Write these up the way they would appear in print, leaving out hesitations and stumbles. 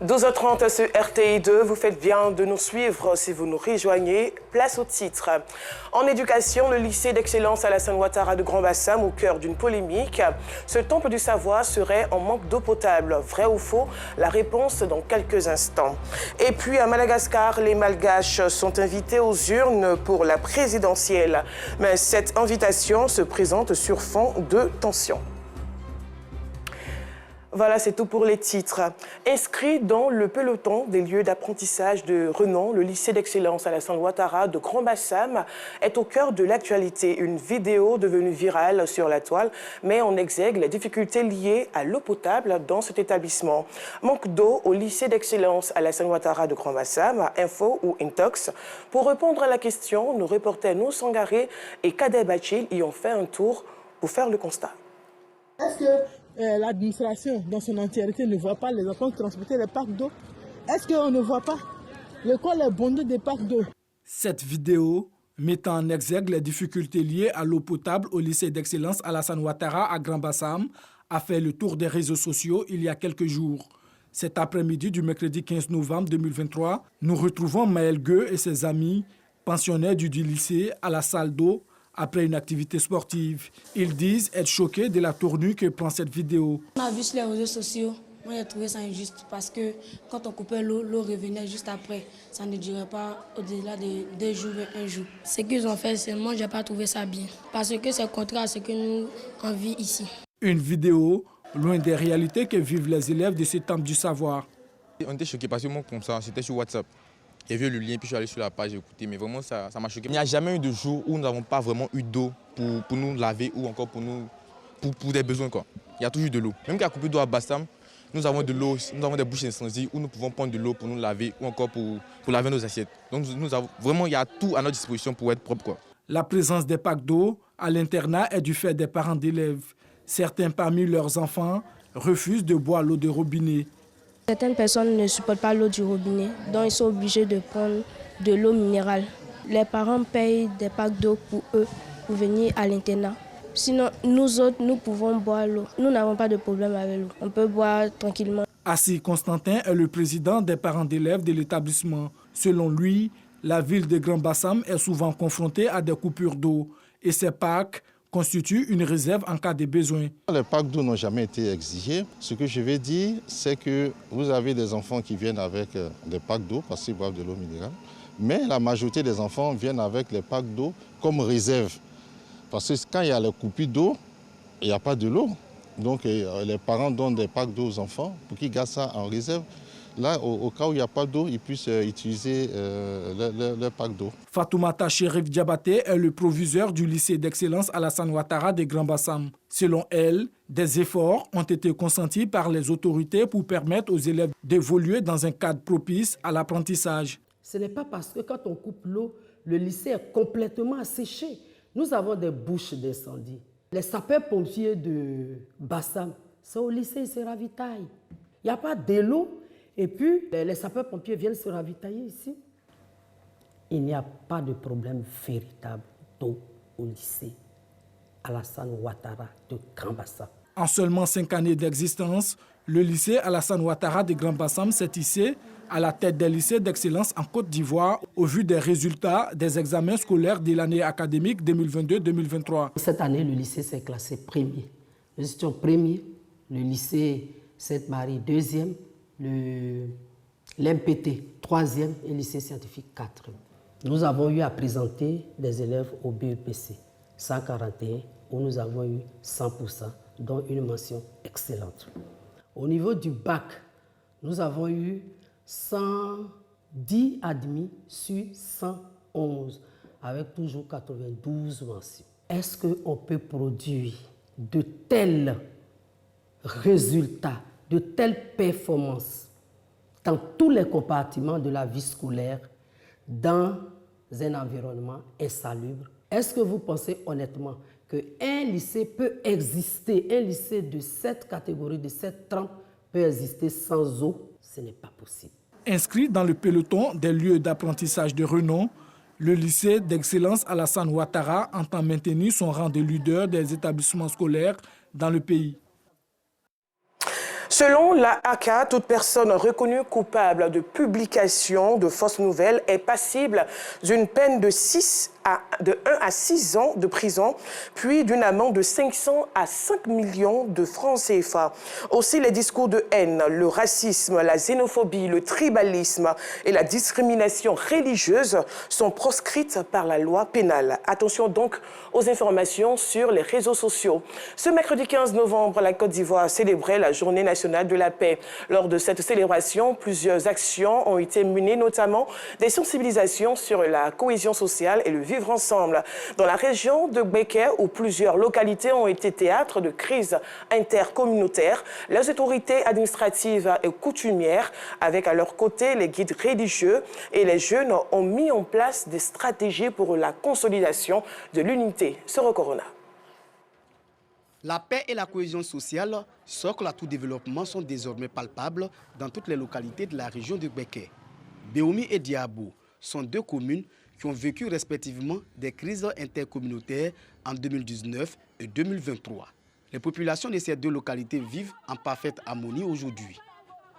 12h30 sur RTI2, vous faites bien de nous suivre si vous nous rejoignez. Place au titre. En éducation, le lycée d'excellence Alassane Ouattara de Grand Bassam au cœur d'une polémique. Ce temple du savoir serait en manque d'eau potable. Vrai ou faux? La réponse dans quelques instants. Et puis à Madagascar, les Malgaches sont invités aux urnes pour la présidentielle. Mais cette invitation se présente sur fond de tension. Voilà, c'est tout pour les titres. Inscrit dans le peloton des lieux d'apprentissage de renom, le lycée d'excellence Alassane Ouattara de Grand Bassam est au cœur de l'actualité. Une vidéo devenue virale sur la toile met en exergue les difficultés liées à l'eau potable dans cet établissement. Manque d'eau au lycée d'excellence Alassane Ouattara de Grand Bassam, Info ou Intox. Pour répondre à la question, nos reporters Nou Sangaré et Kader Bachil y ont fait un tour pour faire le constat. Est-ce que l'administration dans son entièreté ne voit pas les enfants transporter les parcs d'eau? Est-ce qu'on ne voit pas l'école est bondée des parcs d'eau? Cette vidéo mettant en exergue les difficultés liées à l'eau potable au lycée d'excellence Alassane Ouattara à Grand Bassam a fait le tour des réseaux sociaux il y a quelques jours. Cet après-midi du mercredi 15 novembre 2023, nous retrouvons Maël Gueux et ses amis, pensionnaires du lycée, à la salle d'eau après une activité sportive. Ils disent être choqués de la tournure que prend cette vidéo. On a vu sur les réseaux sociaux, moi j'ai trouvé ça injuste parce que quand on coupait l'eau, l'eau revenait juste après. Ça ne durait pas au-delà de 2 jours, un jour. Ce qu'ils ont fait, moi j'ai pas trouvé ça bien parce que c'est contraire à ce que nous on vit ici. Une vidéo loin des réalités que vivent les élèves de ce temple du savoir. On était choqués parce que moi comme ça, c'était sur WhatsApp. J'ai vu le lien, puis je suis allé sur la page, j'ai écouté, mais vraiment ça m'a choqué. Il n'y a jamais eu de jour où nous n'avons pas vraiment eu d'eau pour nous laver ou encore pour des besoins, quoi. Il y a toujours de l'eau. Même qu'il y a coupé d'eau à Bassam, nous avons de l'eau, nous avons des bouches d'incendie où nous pouvons prendre de l'eau pour nous laver ou encore pour laver nos assiettes. Donc vraiment, il y a tout à notre disposition pour être propre, quoi. La présence des packs d'eau à l'internat est du fait des parents d'élèves. Certains parmi leurs enfants refusent de boire l'eau de robinet. Certaines personnes ne supportent pas l'eau du robinet, donc ils sont obligés de prendre de l'eau minérale. Les parents payent des packs d'eau pour eux, pour venir à l'internat. Sinon, nous autres, nous pouvons boire l'eau. Nous n'avons pas de problème avec l'eau. On peut boire tranquillement. Assis Constantin est le président des parents d'élèves de l'établissement. Selon lui, la ville de Grand Bassam est souvent confrontée à des coupures d'eau et ces packs constitue une réserve en cas de besoin. Les packs d'eau n'ont jamais été exigés. Ce que je vais dire, c'est que vous avez des enfants qui viennent avec des packs d'eau parce qu'ils boivent de l'eau minérale. Mais la majorité des enfants viennent avec les packs d'eau comme réserve. Parce que quand il y a les coupures d'eau, il n'y a pas de l'eau. Donc les parents donnent des packs d'eau aux enfants pour qu'ils gardent ça en réserve. Là, au cas où il n'y a pas d'eau, ils puissent utiliser le pack d'eau. Fatoumata Chérif Diabaté est le proviseur du lycée d'excellence Alassane Ouattara de Grand Bassam. Selon elle, des efforts ont été consentis par les autorités pour permettre aux élèves d'évoluer dans un cadre propice à l'apprentissage. Ce n'est pas parce que quand on coupe l'eau, le lycée est complètement asséché. Nous avons des bouches d'incendie. Les sapeurs-pompiers de Bassam, c'est au lycée, ils se ravitaillent. Il n'y a pas d'eau. Et puis, les sapeurs-pompiers viennent se ravitailler ici. Il n'y a pas de problème véritable d'eau au lycée Alassane Ouattara de Grand Bassam. En seulement 5 années d'existence, le lycée Alassane Ouattara de Grand Bassam s'est hissé à la tête des lycées d'excellence en Côte d'Ivoire au vu des résultats des examens scolaires de l'année académique 2022-2023. Cette année, le lycée s'est classé premier. Nous étions premiers, le lycée Sainte-Marie deuxième, l'MPT 3e et le lycée scientifique 4e. Nous avons eu à présenter des élèves au BEPC 141 où nous avons eu 100%, dont une mention excellente. Au niveau du bac, nous avons eu 110 admis sur 111 avec toujours 92 mentions. Est-ce qu'on peut produire de tels résultats, de telles performances dans tous les compartiments de la vie scolaire, dans un environnement insalubre? Est-ce que vous pensez honnêtement qu'un lycée peut exister, un lycée de cette catégorie, de cette trempe, peut exister sans eau? Ce n'est pas possible. Inscrit dans le peloton des lieux d'apprentissage de renom, le lycée d'excellence Alassane Ouattara entend maintenir son rang de leader des établissements scolaires dans le pays. Selon la ACA, toute personne reconnue coupable de publication de fausses nouvelles est passible d'une peine de 1 à 6 ans de prison, puis d'une amende de 500 à 5 millions de francs CFA. Aussi, les discours de haine, le racisme, la xénophobie, le tribalisme et la discrimination religieuse sont proscrites par la loi pénale. Attention donc aux informations sur les réseaux sociaux. Ce mercredi 15 novembre, la Côte d'Ivoire célébrait la Journée nationale de la paix. Lors de cette célébration, plusieurs actions ont été menées, notamment des sensibilisations sur la cohésion sociale et le vivre ensemble. Dans la région de Gbeke, où plusieurs localités ont été théâtre de crises intercommunautaires, les autorités administratives et coutumières, avec à leur côté les guides religieux et les jeunes, ont mis en place des stratégies pour la consolidation de l'unité. Soro Corona. La paix et la cohésion sociale, socle à tout développement, sont désormais palpables dans toutes les localités de la région de Gbeke. Béoumi et Diabo sont deux communes qui ont vécu respectivement des crises intercommunautaires en 2019 et 2023. Les populations de ces deux localités vivent en parfaite harmonie aujourd'hui.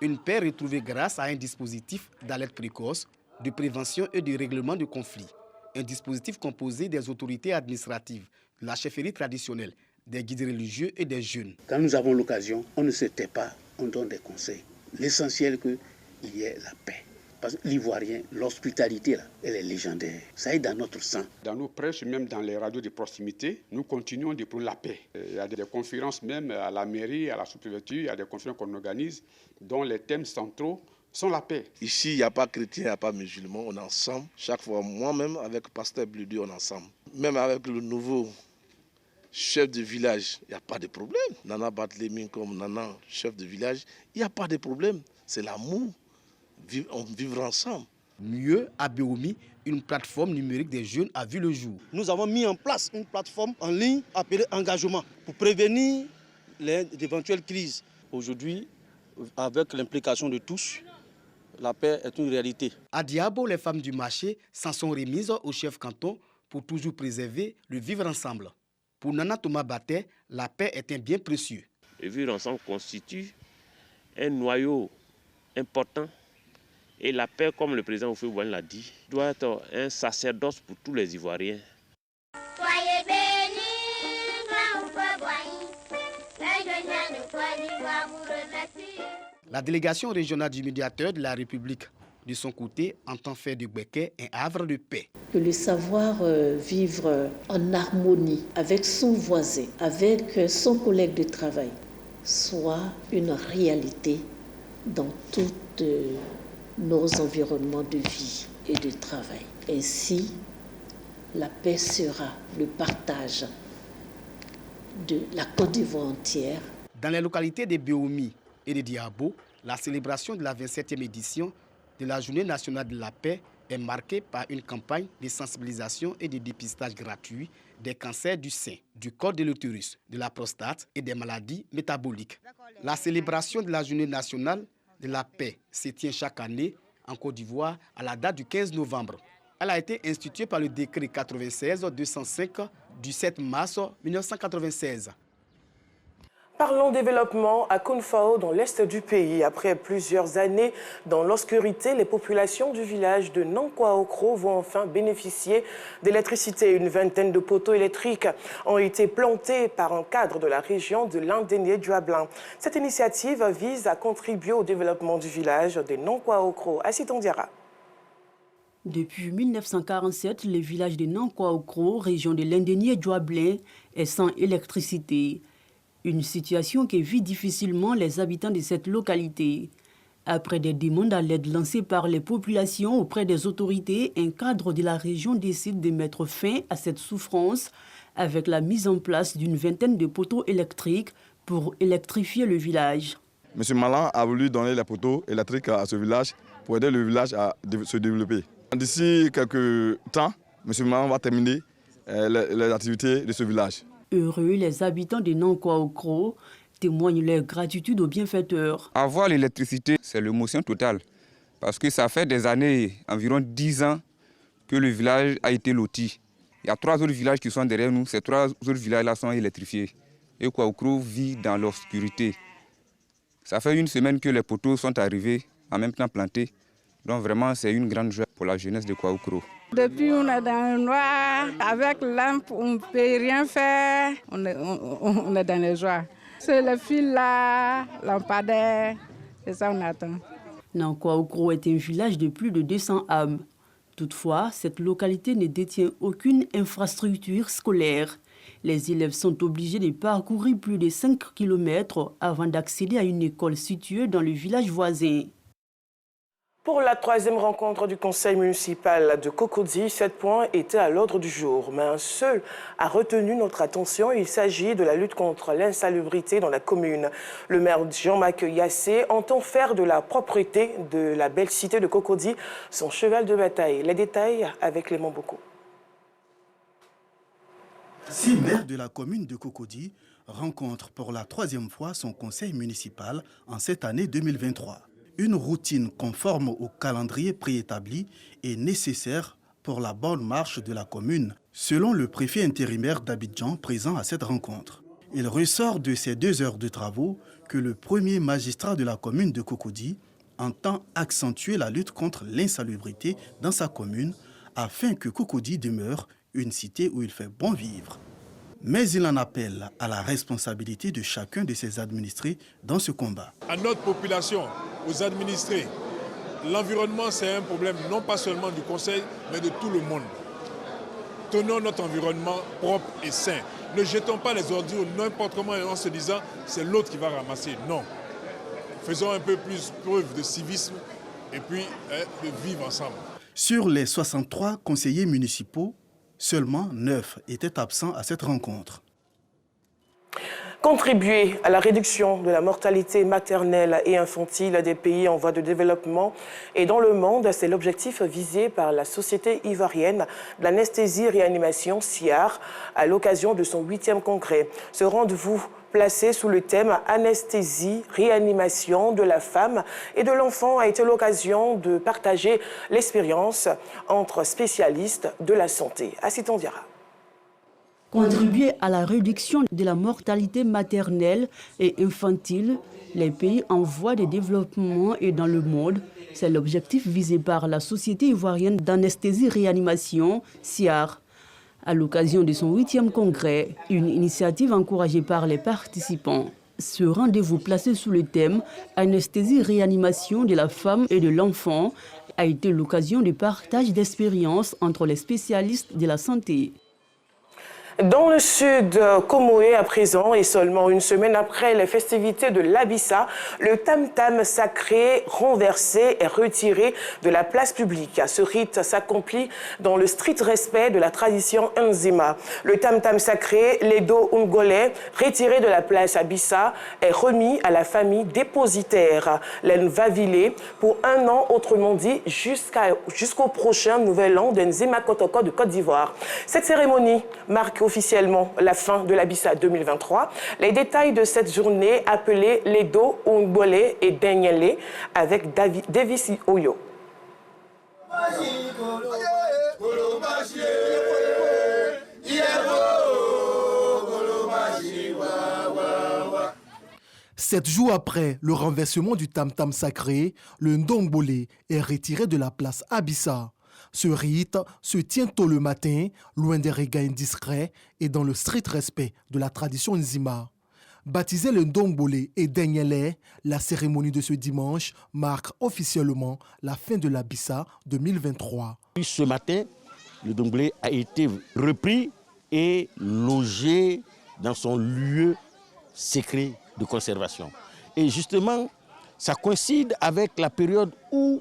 Une paix retrouvée grâce à un dispositif d'alerte précoce, de prévention et de règlement de conflits. Un dispositif composé des autorités administratives, de la chefferie traditionnelle, des guides religieux et des jeunes. Quand nous avons l'occasion, on ne se tait pas, on donne des conseils. L'essentiel, qu'il y ait la paix. Parce que l'Ivoirien, l'hospitalité, elle est légendaire. Ça est dans notre sang. Dans nos prêches, même dans les radios de proximité, nous continuons de prôner la paix. Il y a des conférences même à la mairie, à la sous-préfecture, il y a des conférences qu'on organise dont les thèmes centraux sont la paix. Ici, il n'y a pas chrétien, il n'y a pas musulman, on est ensemble. Chaque fois, moi-même, avec Pasteur Bludi, on est ensemble. Même avec le nouveau chef de village, il n'y a pas de problème. Nana Barthélémy comme Nana, chef de village, il n'y a pas de problème. C'est l'amour. On vivre ensemble. Mieux, à Béoumi, une plateforme numérique des jeunes a vu le jour. Nous avons mis en place une plateforme en ligne appelée Engagement pour prévenir les éventuelles crises. Aujourd'hui, avec l'implication de tous, la paix est une réalité. À Diabo, les femmes du marché s'en sont remises au chef canton pour toujours préserver le vivre ensemble. Pour Nana Thomas Batet, la paix est un bien précieux. Le vivre ensemble constitue un noyau important. Et la paix, comme le président Houphouët-Boigny l'a dit, doit être un sacerdoce pour tous les Ivoiriens. Soyez bénis, grand Houphouët-Boigny, les jeunes de Côte d'Ivoire vous remercient. La délégation régionale du médiateur de la République, de son côté, entend faire de Gbeke un havre de paix. Que le savoir vivre en harmonie avec son voisin, avec son collègue de travail, soit une réalité dans toute nos environnements de vie et de travail. Ainsi, la paix sera le partage de la Côte d'Ivoire entière. Dans les localités de Béoumi et de Diabo, la célébration de la 27e édition de la Journée nationale de la paix est marquée par une campagne de sensibilisation et de dépistage gratuit des cancers du sein, du col de l'utérus, de la prostate et des maladies métaboliques. La célébration de la Journée nationale de la paix se tient chaque année en Côte d'Ivoire à la date du 15 novembre. Elle a été instituée par le décret 96-205 du 7 mars 1996. Parlons développement à Kounfao, dans l'est du pays. Après plusieurs années dans l'obscurité, les populations du village de Nankwa-Okro vont enfin bénéficier d'électricité. Une vingtaine de poteaux électriques ont été plantés par un cadre de la région de Landénié-Djuablin. Cette initiative vise à contribuer au développement du village de Nankwa-Okro. Assiton Diara. Depuis 1947, le village de Nankwa-Okro, région de Landénié-Djuablin, est sans électricité. Une situation qui vit difficilement les habitants de cette localité. Après des demandes à l'aide lancées par les populations auprès des autorités, un cadre de la région décide de mettre fin à cette souffrance avec la mise en place d'une vingtaine de poteaux électriques pour électrifier le village. M. Malan a voulu donner les poteaux électriques à ce village pour aider le village à se développer. D'ici quelques temps, M. Malan va terminer les activités de ce village. Heureux, les habitants de Nankwa-Okro témoignent leur gratitude aux bienfaiteurs. Avoir l'électricité, c'est l'émotion totale. Parce que ça fait des années, environ 10 ans, que le village a été loti. Il y a 3 autres villages qui sont derrière nous. Ces 3 autres villages-là sont électrifiés. Et Okro vit dans l'obscurité. Ça fait une semaine que les poteaux sont arrivés, en même temps plantés. Donc vraiment, c'est une grande joie pour la jeunesse de Kwaoukro. Depuis, on est dans le noir, avec lampe, on ne peut rien faire, on est dans les joies. C'est le fil là, lampadaire, c'est ça on attend. Kwaoukro est un village de plus de 200 âmes. Toutefois, cette localité ne détient aucune infrastructure scolaire. Les élèves sont obligés de parcourir plus de 5 km avant d'accéder à une école située dans le village voisin. Pour la troisième rencontre du conseil municipal de Cocody, 7 points étaient à l'ordre du jour. Mais un seul a retenu notre attention. Il s'agit de la lutte contre l'insalubrité dans la commune. Le maire Jean-Marc Yassé entend faire de la propreté de la belle cité de Cocody son cheval de bataille. Les détails avec Clément Bocco. 6 maires de la commune de Cocody rencontrent pour la troisième fois son conseil municipal en cette année 2023. Une routine conforme au calendrier préétabli est nécessaire pour la bonne marche de la commune, selon le préfet intérimaire d'Abidjan présent à cette rencontre. Il ressort de ces 2 heures de travaux que le premier magistrat de la commune de Cocody entend accentuer la lutte contre l'insalubrité dans sa commune afin que Cocody demeure une cité où il fait bon vivre. Mais il en appelle à la responsabilité de chacun de ses administrés dans ce combat. À notre population, aux administrés, l'environnement c'est un problème non pas seulement du conseil, mais de tout le monde. Tenons notre environnement propre et sain. Ne jetons pas les ordures n'importe comment en se disant c'est l'autre qui va ramasser. Non. Faisons un peu plus preuve de civisme et puis de vivre ensemble. Sur les 63 conseillers municipaux, seulement 9 étaient absents à cette rencontre. Contribuer à la réduction de la mortalité maternelle et infantile des pays en voie de développement et dans le monde, c'est l'objectif visé par la Société ivoirienne d'anesthésie-réanimation SIAR à l'occasion de son 8e congrès. Ce rendez-vous placé sous le thème anesthésie-réanimation de la femme et de l'enfant a été l'occasion de partager l'expérience entre spécialistes de la santé. Assitons Diara. Contribuer à la réduction de la mortalité maternelle et infantile, les pays en voie de développement et dans le monde, c'est l'objectif visé par la Société ivoirienne d'anesthésie-réanimation, SIAR. À l'occasion de son 8e congrès, une initiative encouragée par les participants. Ce rendez-vous placé sous le thème anesthésie-réanimation de la femme et de l'enfant a été l'occasion de partage d'expériences entre les spécialistes de la santé. Dans le sud Comoé à présent, et seulement une semaine après les festivités de l'Abissa, le tam-tam sacré renversé est retiré de la place publique. Ce rite s'accomplit dans le strict respect de la tradition Nzima. Le tam-tam sacré, l'Edo Ungolais, retiré de la place Abissa, est remis à la famille dépositaire, l'Envavile, pour 1 an, autrement dit jusqu'au prochain nouvel an d'Nzima Kotoko de Côte d'Ivoire. Cette cérémonie marque officiellement la fin de l'Abissa 2023. Les détails de cette journée appelée l'Edo Ungolais et Daniele avec Davis Oyo. Sept jours après le renversement du tam-tam sacré, le Ndombole est retiré de la place Abissa. Ce rite se tient tôt le matin, loin des regards indiscrets et dans le strict respect de la tradition Nzima. Baptisé le Ndombole et Daniele, la cérémonie de ce dimanche marque officiellement la fin de l'Abissa 2023. Ce matin, le Ndombole a été repris et logé dans son lieu secret de conservation. Et justement, ça coïncide avec la période où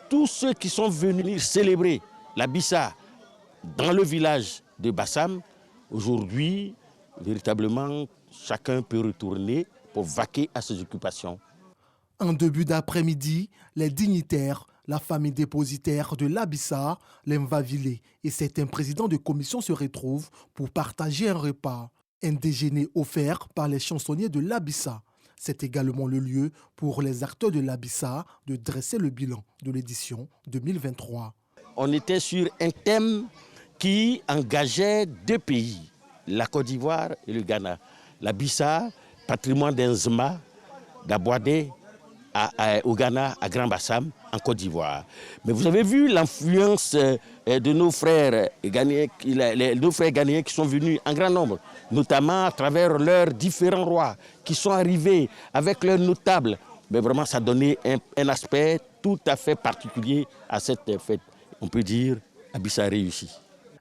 tous ceux qui sont venus célébrer l'Abissa dans le village de Bassam, aujourd'hui, véritablement, chacun peut retourner pour vaquer à ses occupations. En début d'après-midi, les dignitaires, la famille dépositaire de l'Abissa, l'Envavile et certains présidents de commission se retrouvent pour partager un repas. Un déjeuner offert par les chansonniers de l'Abissa. C'est également le lieu pour les acteurs de l'Abissa de dresser le bilan de l'édition 2023. On était sur un thème qui engageait 2 pays, la Côte d'Ivoire et le Ghana. L'Abissa, patrimoine d'Nzima, d'Abouadé au Ghana, à Grand-Bassam, en Côte d'Ivoire. Mais vous avez vu l'influence de nos frères ghanéens qui sont venus en grand nombre, notamment à travers leurs différents rois qui sont arrivés avec leurs notables. Mais vraiment, ça donnait un aspect tout à fait particulier à cette fête. On peut dire, Abissa a réussi.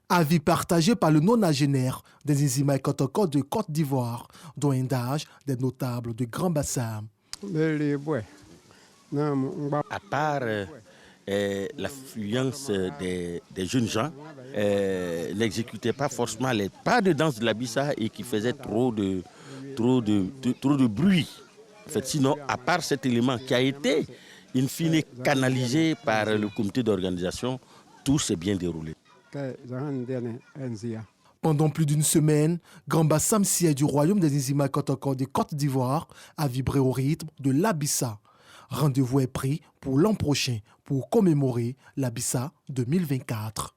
Avis partagé par le nonagénaire des Nzima Kotoko de Côte d'Ivoire, dont un d'âge des notables de Grand-Bassam. À part l'affluence des jeunes gens, n'exécutaient pas forcément les pas de danse de l'Abissa et qui faisaient trop de bruit. En fait, sinon, à part cet élément qui a été in fine canalisé par le comité d'organisation, tout s'est bien déroulé. Pendant plus d'une semaine, Grand-Bassam siège du royaume des Nzima Kotoko de Côte d'Ivoire a vibré au rythme de l'Abissa. Rendez-vous est pris pour l'an prochain pour commémorer l'Abissa 2024.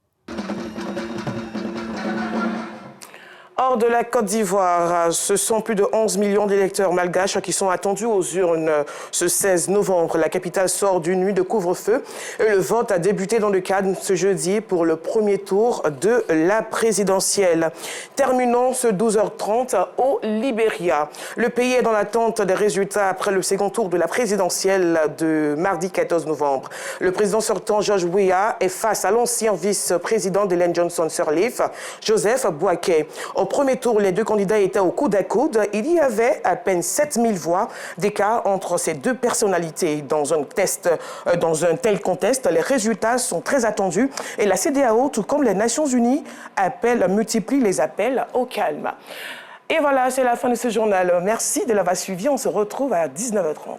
Hors de la Côte d'Ivoire, ce sont plus de 11 millions d'électeurs malgaches qui sont attendus aux urnes ce 16 novembre. La capitale sort d'une nuit de couvre-feu et le vote a débuté dans le cadre ce jeudi pour le premier tour de la présidentielle. Terminons ce 12h30 au Libéria. Le pays est dans l'attente des résultats après le second tour de la présidentielle de mardi 14 novembre. Le président sortant George Weah est face à l'ancien vice-président d'Ellen Johnson Sirleaf, Joseph Boakai. Au premier tour, les deux candidats étaient au coude à coude. Il y avait à peine 7000 voix d'écart entre ces deux personnalités. Dans un tel contexte, les résultats sont très attendus et la CEDEAO, tout comme les Nations Unies, multiplie les appels au calme. Et voilà, c'est la fin de ce journal. Merci de l'avoir suivi. On se retrouve à 19h30.